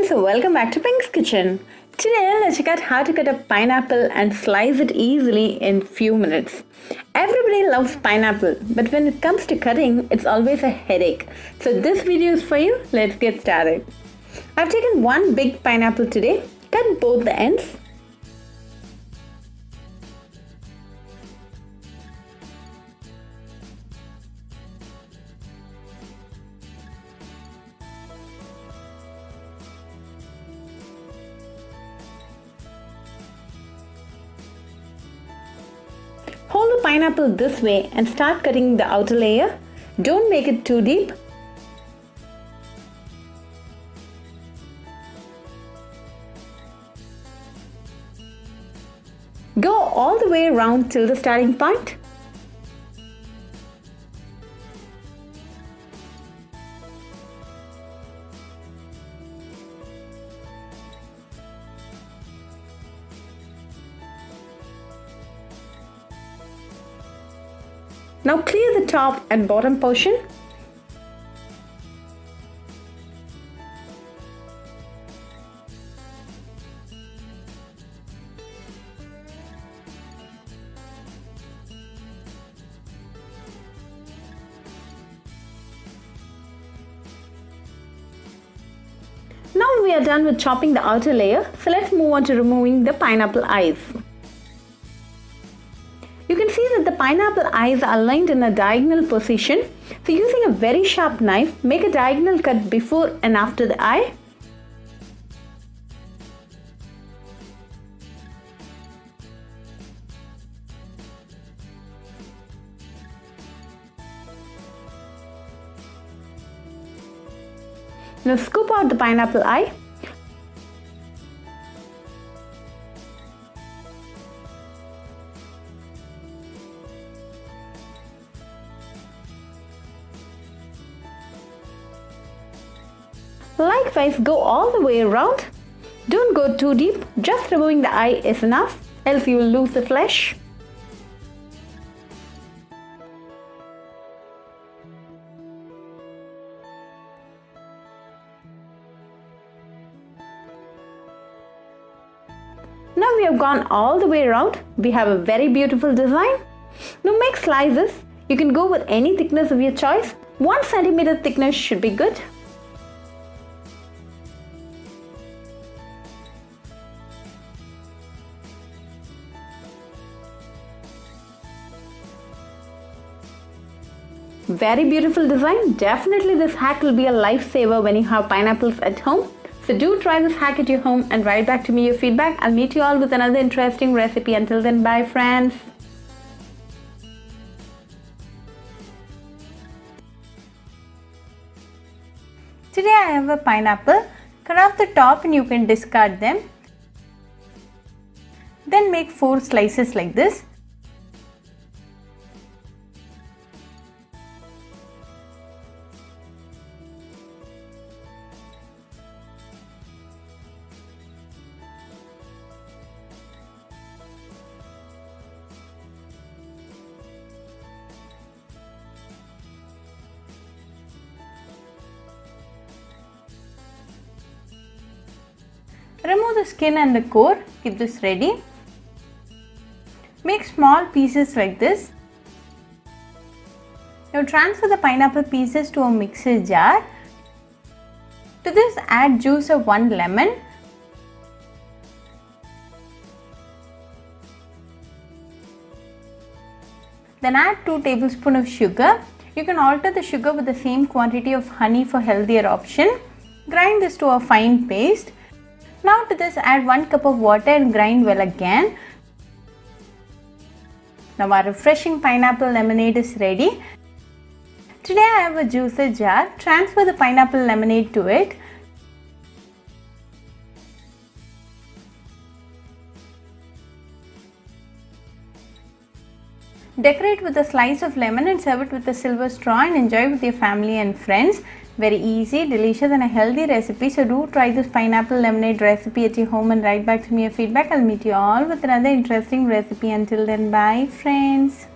friends, welcome back to Pink's Kitchen. Today let's check out how to cut a pineapple and slice it easily in few minutes. Everybody loves pineapple, but when it comes to cutting, it's always a headache. So this video is for you. Let's get started. I've taken one big pineapple today, cut both the ends. Hold the pineapple this way and start cutting the outer layer. Don't make it too deep. Go all the way around till the starting point. Now clear the top and bottom portion. Now we are done with chopping the outer layer, so let's move on to removing the pineapple eyes. You can see that the pineapple eyes are aligned in a diagonal position. So using a very sharp knife, make a diagonal cut before and after the eye. Now scoop out the pineapple eye. Likewise, go all the way around. Don't go too deep, just removing the eye is enough, else you will lose the flesh. Now we have gone all the way around. We have a very beautiful design. Now make slices. You can go with any thickness of your choice. 1 centimeter thickness should be good. Very beautiful design. Definitely this hack will be a lifesaver when you have pineapples at home. So do try this hack at your home and write back to me your feedback. I'll meet you all with another interesting recipe. Until then, bye friends. Today I have a pineapple. Cut off the top and you can discard them. Then make 4 slices like this. Remove the skin and the core, keep this ready. Make small pieces like this. Now transfer the pineapple pieces to a mixer jar. To this add juice of 1 lemon. Then add 2 tablespoons of sugar. You can alter the sugar with the same quantity of honey for healthier option. Grind this to a fine paste. Now to this add 1 cup of water and grind well again. Now our refreshing pineapple lemonade is ready. Today I have a juicer jar. Transfer the pineapple lemonade to it. Decorate with a slice of lemon and serve it with a silver straw and enjoy with your family and friends. Very easy, delicious and a healthy recipe. So do try this pineapple lemonade recipe at your home and write back to me your feedback. I'll meet you all with another interesting recipe. Until then, bye friends.